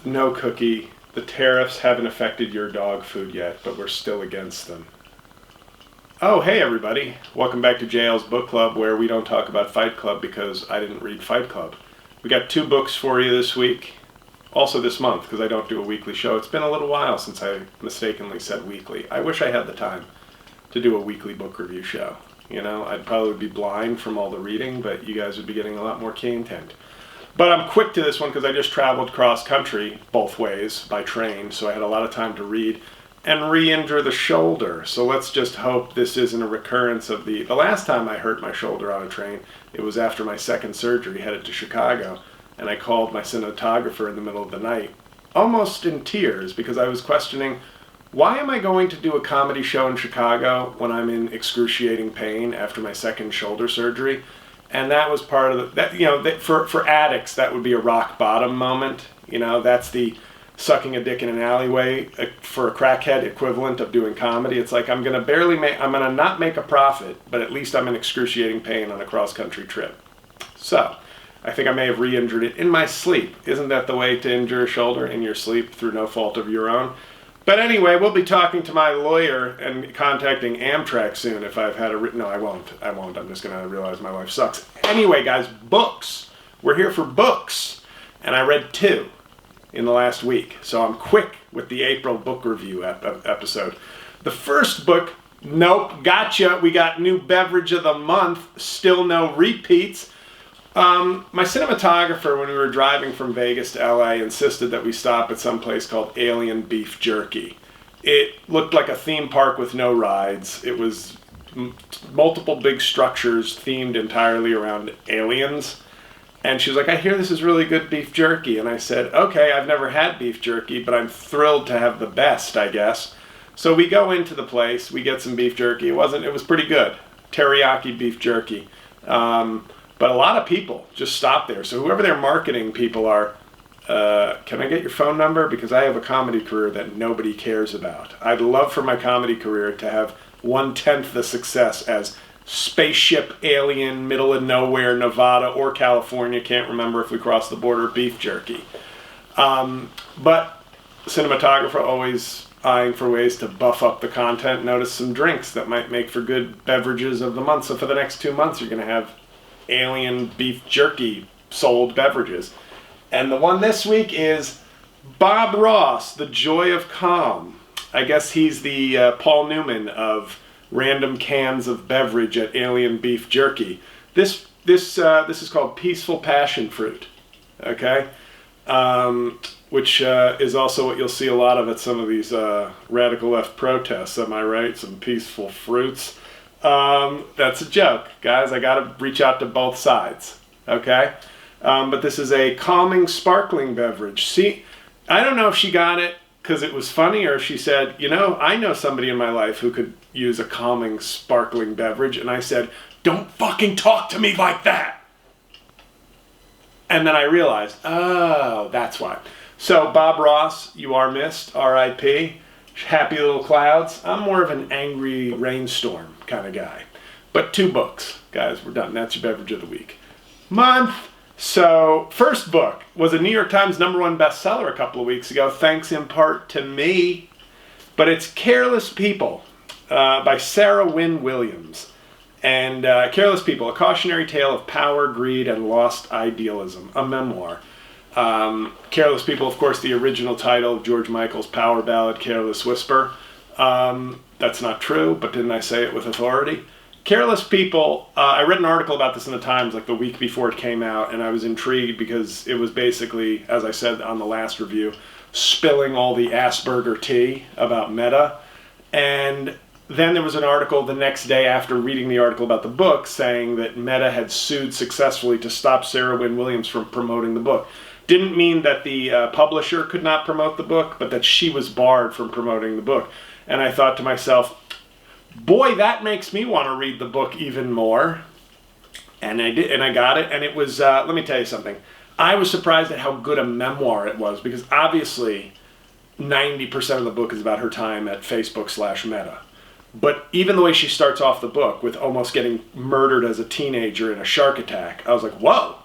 No Cookie. The tariffs haven't affected your dog food yet, but we're still against them. Oh, hey everybody. Welcome back to JL's Book Club, where we don't talk about Fight Club because I didn't read Fight Club. We got 2 books for you this week. Also this month, because I don't do a weekly show. It's been a little while since I mistakenly said weekly. I wish I had the time to do a weekly book review show. You know, I'd probably be blind from all the reading, but you guys would be getting a lot more content. But I'm quick to this one because I just traveled cross country both ways by train, so I had a lot of time to read and re-injure the shoulder. So let's just hope this isn't a recurrence of the last time I hurt my shoulder on a train. It was after my second surgery, headed to Chicago, and I called my cinematographer in the middle of the night, almost in tears, because I was questioning, why am I going to do a comedy show in Chicago when I'm in excruciating pain after my second shoulder surgery? And that was part of for addicts, that would be a rock bottom moment. You know, that's the sucking a dick in an alleyway for a crackhead equivalent of doing comedy. It's like, I'm going to not make a profit, but at least I'm in excruciating pain on a cross-country trip. So, I think I may have re-injured it in my sleep. Isn't that the way to injure a shoulder? In your sleep through no fault of your own? But anyway, we'll be talking to my lawyer and contacting Amtrak soon if I've had a written... No, I won't. I'm just going to realize my life sucks. Anyway, guys, books. We're here for books. And I read 2 in the last week. So I'm quick with the April book review episode. The first book, nope, gotcha. We got new beverage of the month. Still no repeats. My cinematographer, when we were driving from Vegas to LA, insisted that we stop at some place called Alien Beef Jerky. It looked like a theme park with no rides. It was multiple big structures themed entirely around aliens. And she was like, I hear this is really good beef jerky. And I said, okay, I've never had beef jerky, but I'm thrilled to have the best, I guess. So we go into the place, we get some beef jerky. It was pretty good. Teriyaki beef jerky. But a lot of people just stop there. So whoever their marketing people are, can I get your phone number? Because I have a comedy career that nobody cares about. I'd love for my comedy career to have 1/10 the success as spaceship, alien, middle of nowhere, Nevada or California, can't remember if we crossed the border, beef jerky. But cinematographer always eyeing for ways to buff up the content. Notice some drinks that might make for good beverages of the month. So for the next 2 months, you're going to have alien beef jerky sold beverages. And the one this week is Bob Ross, The Joy of Calm. I guess he's the Paul Newman of random cans of beverage at Alien Beef Jerky. This is called Peaceful Passion Fruit, okay? Which is also what you'll see a lot of at some of these radical left protests, am I right? Some peaceful fruits. That's a joke, guys. I gotta reach out to both sides, okay? But this is a calming, sparkling beverage. See, I don't know if she got it because it was funny or if she said, you know, I know somebody in my life who could use a calming, sparkling beverage. And I said, don't fucking talk to me like that. And then I realized, oh, that's why. So, Bob Ross, you are missed, R.I.P., Happy Little Clouds. I'm more of an angry rainstorm kind of guy. But 2 books, guys, we're done. That's your beverage of the week. Month. So, first book was a New York Times #1 bestseller a couple of weeks ago, thanks in part to me. But it's Careless People by Sarah Wynn-Williams. And Careless People, a cautionary tale of power, greed, and lost idealism, a memoir. Careless People, of course, the original title of George Michael's power ballad, Careless Whisper. That's not true, but didn't I say it with authority? Careless People, I read an article about this in the Times like the week before it came out, and I was intrigued because it was basically, as I said on the last review, spilling all the Asperger tea about Meta. And then there was an article the next day after reading the article about the book saying that Meta had sued successfully to stop Sarah Wynn-Williams from promoting the book. Didn't mean that the publisher could not promote the book, but that she was barred from promoting the book. And I thought to myself, boy, that makes me want to read the book even more. And I did, and I got it, and it was, let me tell you something. I was surprised at how good a memoir it was, because obviously 90% of the book is about her time at Facebook/Meta. But even the way she starts off the book with almost getting murdered as a teenager in a shark attack, I was like, whoa,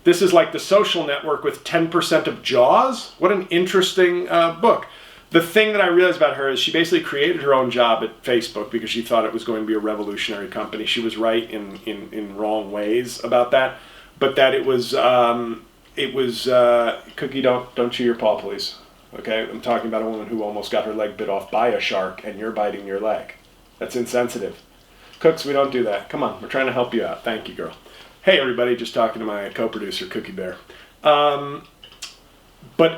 This is like The Social Network with 10% of Jaws. What an interesting book. The thing that I realized about her is she basically created her own job at Facebook because she thought it was going to be a revolutionary company. She was right in wrong ways about that, but that it was Cookie, don't chew your paw, please. Okay, I'm talking about a woman who almost got her leg bit off by a shark, and you're biting your leg. That's insensitive. Cooks, we don't do that. Come on, we're trying to help you out. Thank you, girl. Hey, everybody, just talking to my co-producer, Cookie Bear. But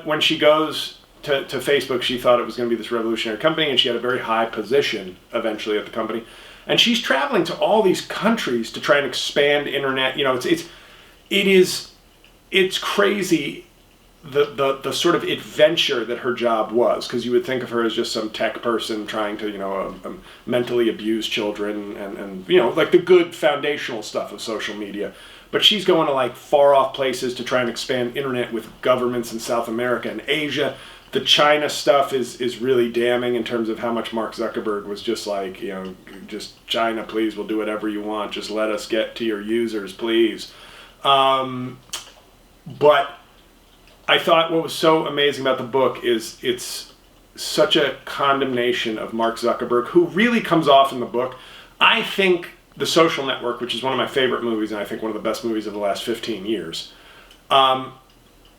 when she goes to Facebook, she thought it was going to be this revolutionary company, and she had a very high position eventually at the company. And she's traveling to all these countries to try and expand internet. You know, it's crazy the sort of adventure that her job was, because you would think of her as just some tech person trying to, you know, mentally abuse children and you know, like the good foundational stuff of social media. But she's going to like far off places to try and expand internet with governments in South America and Asia. The China stuff is really damning in terms of how much Mark Zuckerberg was just like, you know, just China, please, we'll do whatever you want. Just let us get to your users, please. But I thought what was so amazing about the book is it's such a condemnation of Mark Zuckerberg, who really comes off in the book. I think The Social Network, which is one of my favorite movies, and I think one of the best movies of the last 15 years, Mark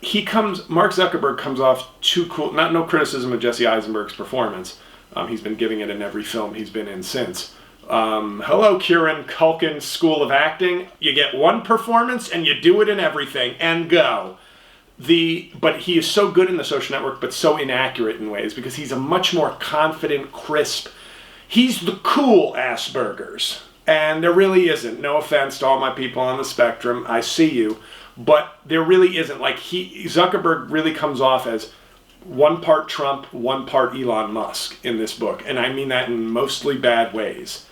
Zuckerberg comes off too cool. No criticism of Jesse Eisenberg's performance. He's been giving it in every film he's been in since. Hello, Kieran Culkin School of Acting. You get one performance and you do it in everything and go. But he is so good in The Social Network, but so inaccurate in ways, because he's a much more confident, crisp. He's the cool Asperger's, and there really isn't. No offense to all my people on the spectrum. I see you. But there really isn't. Like, Zuckerberg really comes off as one part Trump, one part Elon Musk in this book. And I mean that in mostly bad ways.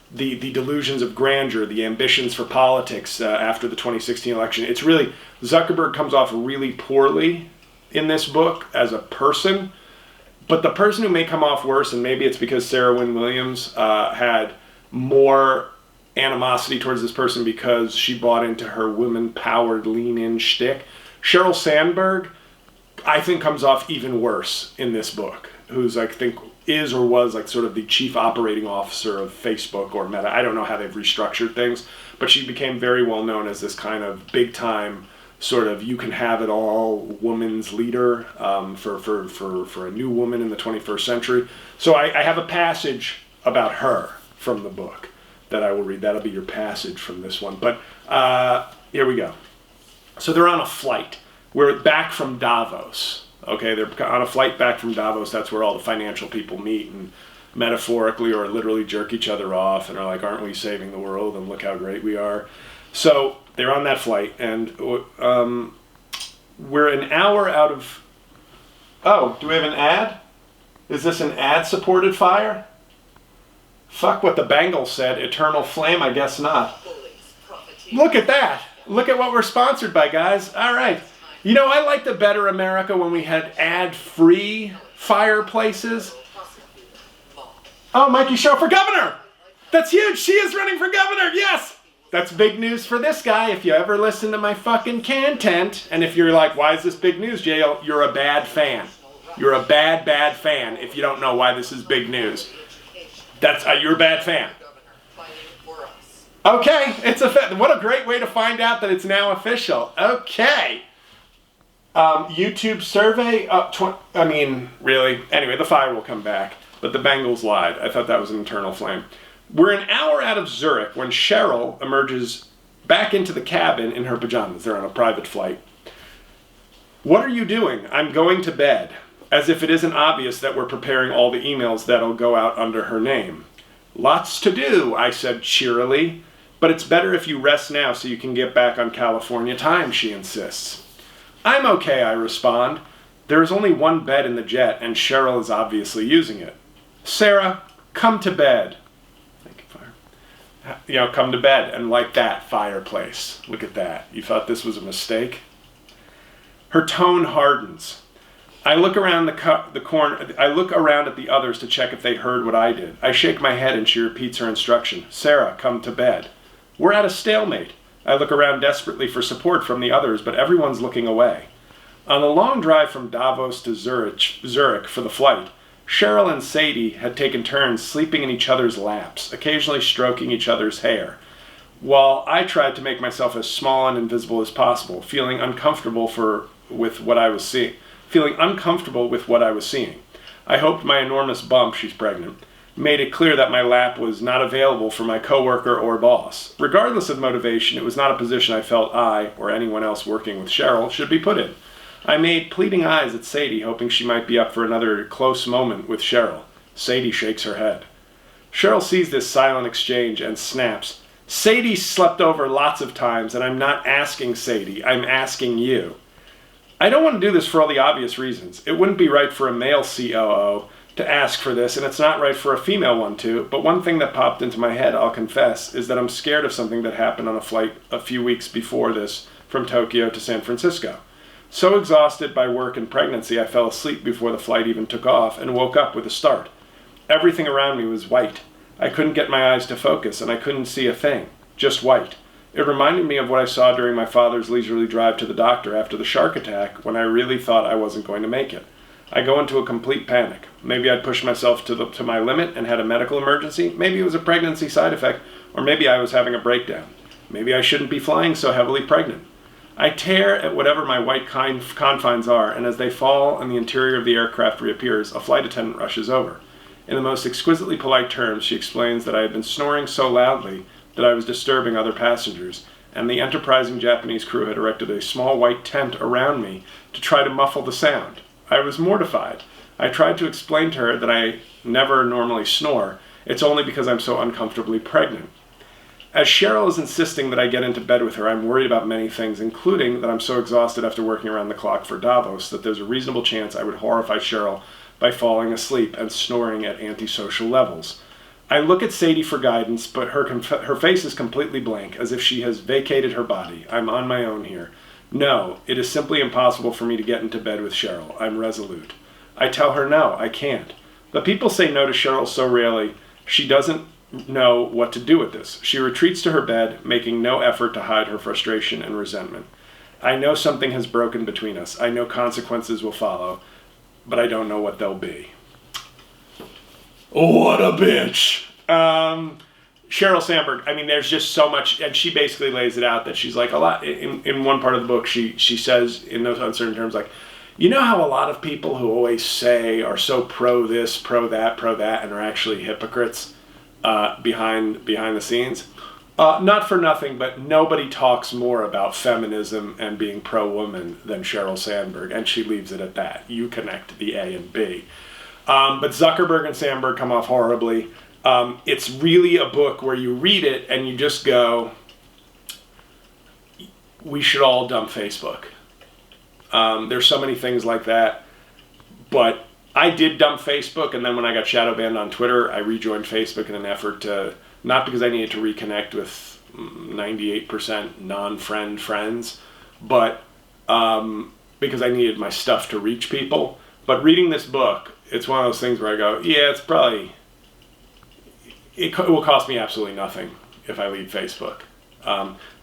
The delusions of grandeur, the ambitions for politics after the 2016 election. It's really, Zuckerberg comes off really poorly in this book as a person. But the person who may come off worse, and maybe it's because Sarah Wynn-Williams had more animosity towards this person because she bought into her women-powered lean-in shtick. Sheryl Sandberg, I think, comes off even worse in this book, who's, I think, is or was like sort of the chief operating officer of Facebook or Meta. I don't know how they've restructured things, but she became very well known as this kind of big-time sort of you-can-have-it-all woman's leader for a new woman in the 21st century. So I have a passage about her from the book that I will read. That'll be your passage from this one. But here we go. So they're on a flight. We're back from Davos. Okay, they're on a flight back from Davos. That's where all the financial people meet and metaphorically or literally jerk each other off and are like, aren't we saving the world? And look how great we are. So they're on that flight, and we're an hour out of... Oh, do we have an ad? Is this an ad-supported fire? Fuck what the Bengals said. Eternal flame? I guess not. Look at that. Look at what we're sponsored by, guys. All right. You know, I liked a better America when we had ad-free fireplaces. Oh, Mikey Show for governor. That's huge. She is running for governor. Yes. That's big news for this guy. If you ever listen to my fucking content, and if you're like, why is this big news, JL? You're a bad fan. You're a bad fan if you don't know why this is big news. That's you're a bad fan. Okay, it's what a great way to find out that it's now official. Okay. YouTube survey. I mean, really. Anyway, the fire will come back, but the Bengals lied. I thought that was an eternal flame. We're an hour out of Zurich when Cheryl emerges back into the cabin in her pajamas. They're on a private flight. What are you doing? I'm going to bed. As if it isn't obvious that we're preparing all the emails that'll go out under her name. Lots to do, I said cheerily. But it's better if you rest now so you can get back on California time, she insists. I'm okay, I respond. There is only one bed in the jet, and Cheryl is obviously using it. Sarah, come to bed. Thank you, fire. You know, come to bed, and like that, fireplace. Look at that. You thought this was a mistake? Her tone hardens. I look around the corner. I look around at the others to check if they heard what I did. I shake my head and she repeats her instruction. Sarah, come to bed. We're at a stalemate. I look around desperately for support from the others, but everyone's looking away. On the long drive from Davos to Zurich for the flight, Cheryl and Sadie had taken turns sleeping in each other's laps, occasionally stroking each other's hair, while I tried to make myself as small and invisible as possible, feeling uncomfortable with what I was seeing. I hoped my enormous bump, she's pregnant, made it clear that my lap was not available for my coworker or boss. Regardless of motivation, it was not a position I felt I, or anyone else working with Cheryl, should be put in. I made pleading eyes at Sadie, hoping she might be up for another close moment with Cheryl. Sadie shakes her head. Cheryl sees this silent exchange and snaps. Sadie slept over lots of times, and I'm not asking Sadie, I'm asking you. I don't want to do this for all the obvious reasons. It wouldn't be right for a male COO to ask for this, and it's not right for a female one too, but one thing that popped into my head, I'll confess, is that I'm scared of something that happened on a flight a few weeks before this from Tokyo to San Francisco. So exhausted by work and pregnancy, I fell asleep before the flight even took off and woke up with a start. Everything around me was white. I couldn't get my eyes to focus, and I couldn't see a thing. Just white. It reminded me of what I saw during my father's leisurely drive to the doctor after the shark attack when I really thought I wasn't going to make it. I go into a complete panic. Maybe I'd pushed myself to my limit and had a medical emergency. Maybe it was a pregnancy side effect, or maybe I was having a breakdown. Maybe I shouldn't be flying so heavily pregnant. I tear at whatever my white confines are, and as they fall and the interior of the aircraft reappears, a flight attendant rushes over. In the most exquisitely polite terms, she explains that I had been snoring so loudly that I was disturbing other passengers, and the enterprising Japanese crew had erected a small white tent around me to try to muffle the sound. I was mortified. I tried to explain to her that I never normally snore. It's only because I'm so uncomfortably pregnant. As Cheryl is insisting that I get into bed with her, I'm worried about many things, including that I'm so exhausted after working around the clock for Davos that there's a reasonable chance I would horrify Cheryl by falling asleep and snoring at antisocial levels. I look at Sadie for guidance, but her face is completely blank, as if she has vacated her body. I'm on my own here. No, it is simply impossible for me to get into bed with Cheryl. I'm resolute. I tell her no, I can't. But people say no to Cheryl so rarely, she doesn't know what to do with this. She retreats to her bed, making no effort to hide her frustration and resentment. I know something has broken between us. I know consequences will follow, but I don't know what they'll be. What a bitch! Sheryl Sandberg, I mean, there's just so much, and she basically lays it out that she's like a lot, in one part of the book, she says in those uncertain terms, like, you know how a lot of people who always say are so pro this, pro that, and are actually hypocrites behind the scenes? Not for nothing, but nobody talks more about feminism and being pro-woman than Sheryl Sandberg, and she leaves it at that. You connect the A and B. But Zuckerberg and Sandberg come off horribly. It's really a book where you read it and you just go, we should all dump Facebook. There's so many things like that. But I did dump Facebook, and then when I got shadow banned on Twitter, I rejoined Facebook in an effort to, not because I needed to reconnect with 98% non-friend friends, but because I needed my stuff to reach people. But reading this book, it's one of those things where I go, yeah, it's probably, it will cost me absolutely nothing if I leave Facebook.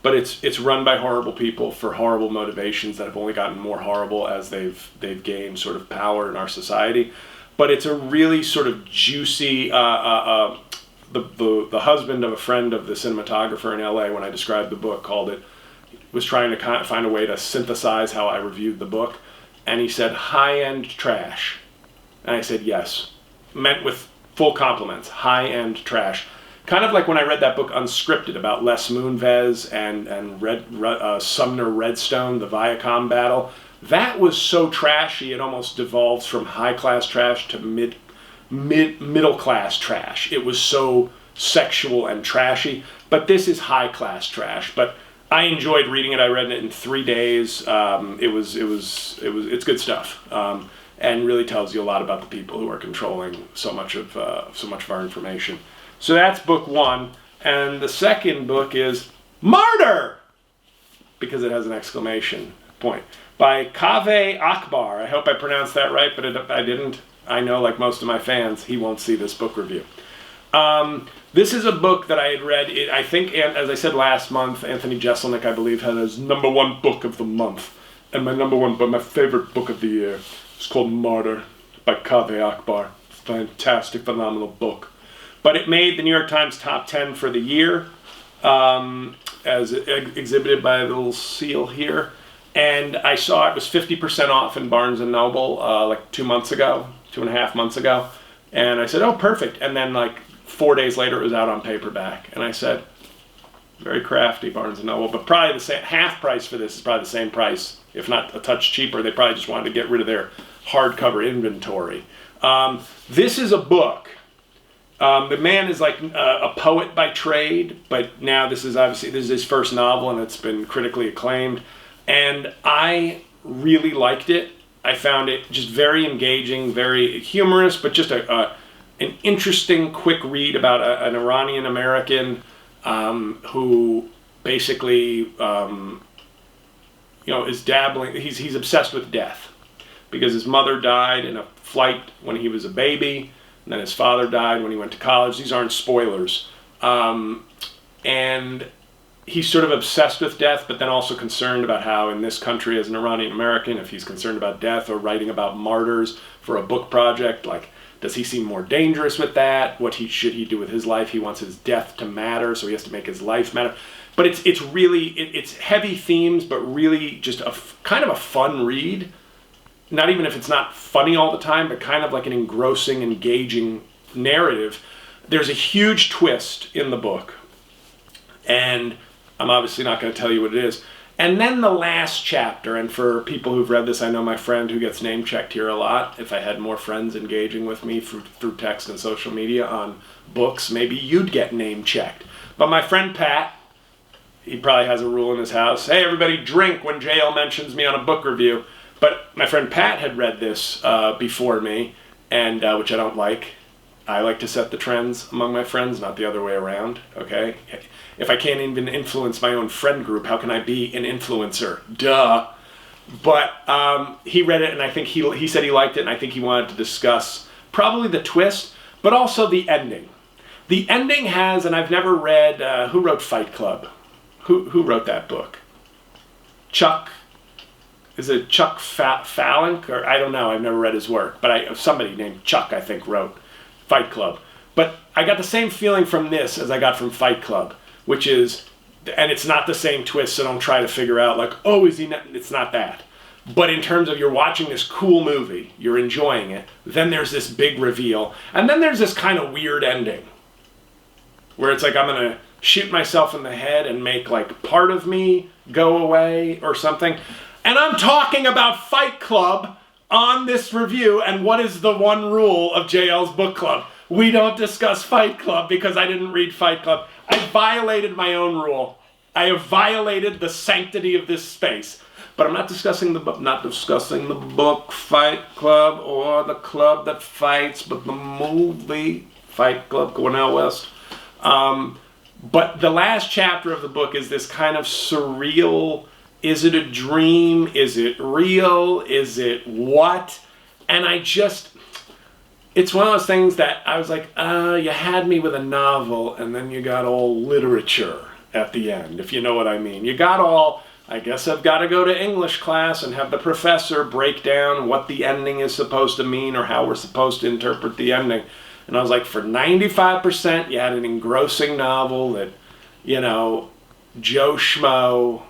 But it's run by horrible people for horrible motivations that have only gotten more horrible as they've gained sort of power in our society. But it's a really sort of juicy, the husband of a friend of the cinematographer in LA, when I described the book, was trying to find a way to synthesize how I reviewed the book. And he said, high-end trash. And I said, yes. Meant with full compliments, high-end trash. Kind of like when I read that book Unscripted about Les Moonves and Sumner Redstone, the Viacom battle. That was so trashy, it almost devolves from high-class trash to middle-class trash. It was so sexual and trashy. But this is high-class trash. But I enjoyed reading it. I read it in 3 days. It's good stuff, and really tells you a lot about the people who are controlling so much of our information. So that's book one, and the second book is Martyr, because it has an exclamation point, by Cauvin Akbar. I hope I pronounced that right, but I didn't. I know, like most of my fans, he won't see this book review. This is a book that I had read. I think, as I said last month, Anthony Jeselnik, I believe, had his #1 book of the month. And my favorite book of the year is called Martyr by Cauvin. Fantastic, phenomenal book. But it made the New York Times top 10 for the year, as exhibited by a little seal here. And I saw it was 50% off in Barnes & Noble like 2.5 months ago. And I said, oh, perfect. And then like 4 days later, it was out on paperback. And I said, very crafty, Barnes & Noble. But probably the same, half price for this is probably the same price, if not a touch cheaper. They probably just wanted to get rid of their hardcover inventory. This is a book. The man is like a poet by trade, but now this is his first novel, and it's been critically acclaimed. And I really liked it. I found it just very engaging, very humorous, but just an interesting, quick read about an Iranian American who basically, is dabbling. He's obsessed with death because his mother died in a flight when he was a baby, and then his father died when he went to college. These aren't spoilers. And he's sort of obsessed with death, but then also concerned about how in this country as an Iranian American, if he's concerned about death or writing about martyrs for a book project, like, does he seem more dangerous with that? What should he do with his life? He wants his death to matter, so he has to make his life matter. But it's really, it's heavy themes, but really just kind of a fun read. Not even if it's not funny all the time, but kind of like an engrossing, engaging narrative. There's a huge twist in the book. And I'm obviously not going to tell you what it is. And then the last chapter, and for people who've read this, I know my friend who gets name-checked here a lot. If I had more friends engaging with me through text and social media on books, maybe you'd get name-checked. But my friend Pat, he probably has a rule in his house. Hey, everybody drink when JL mentions me on a book review. But my friend Pat had read this before me, and which I don't like. I like to set the trends among my friends, not the other way around, okay? If I can't even influence my own friend group, how can I be an influencer? Duh. But he read it, and I think he said he liked it, and I think he wanted to discuss probably the twist, but also the ending. The ending has, and I've never read, who wrote Fight Club? Who wrote that book? Chuck? Is it Chuck Palahniuk? Or I don't know, I've never read his work, but somebody named Chuck, I think, wrote Fight Club. But I got the same feeling from this as I got from Fight Club, which is, and it's not the same twist, so don't try to figure out like, oh, is he not? It's not that. But in terms of you're watching this cool movie, you're enjoying it, then there's this big reveal, and then there's this kind of weird ending where it's like I'm going to shoot myself in the head and make like part of me go away or something. And I'm talking about Fight Club on this review, and what is the one rule of JL's book club? We don't discuss Fight Club because I didn't read Fight Club. I violated my own rule. I have violated the sanctity of this space. But I'm not discussing the book Fight Club or the club that fights, but the movie Fight Club, Cornel West. But the last chapter of the book is this kind of surreal, is it a dream? Is it real? Is it what? And it's one of those things that I was like, you had me with a novel, and then you got all literature at the end, if you know what I mean. You got all, I guess I've got to go to English class and have the professor break down what the ending is supposed to mean or how we're supposed to interpret the ending. And I was like, for 95%, you had an engrossing novel that, Joe Schmo,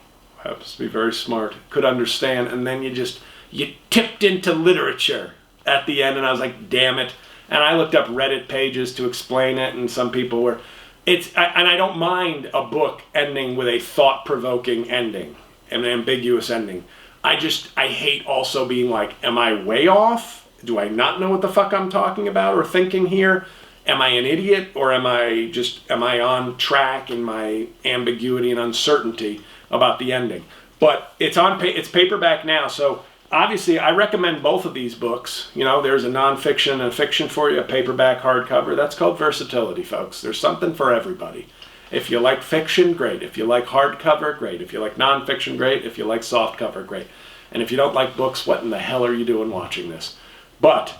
happens to be very smart, could understand, and then you tipped into literature at the end, and I was like, damn it. And I looked up Reddit pages to explain it, and some people were, and I don't mind a book ending with a thought-provoking ending, an ambiguous ending. I hate also being like, am I way off? Do I not know what the fuck I'm talking about or thinking here? Am I an idiot, or am I on track in my ambiguity and uncertainty about the ending? But it's paperback now, so obviously I recommend both of these books. There's a nonfiction and a fiction for you, a paperback, hardcover. That's called versatility, folks. There's something for everybody. If you like fiction, great. If you like hardcover, great. If you like nonfiction, great. If you like softcover, great. And if you don't like books, what in the hell are you doing watching this? But,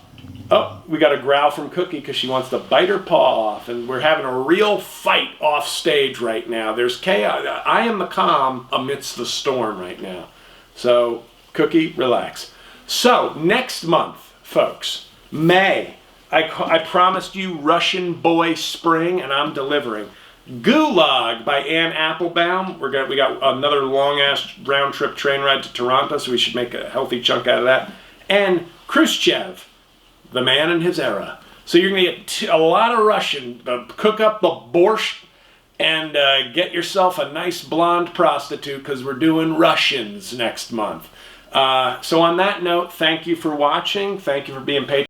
oh, we got a growl from Cookie because she wants to bite her paw off, and we're having a real fight off stage right now. There's chaos. I am the calm amidst the storm right now. So, Cookie, relax. So, next month, folks, May, I promised you Russian Boy Spring, and I'm delivering. Gulag by Anne Applebaum. We got another long-ass round-trip train ride to Toronto, so we should make a healthy chunk out of that. And Khrushchev, The Man in His Era. So you're going to get a lot of Russian. Cook up the borscht and get yourself a nice blonde prostitute because we're doing Russians next month. So on that note, thank you for watching. Thank you for being patient.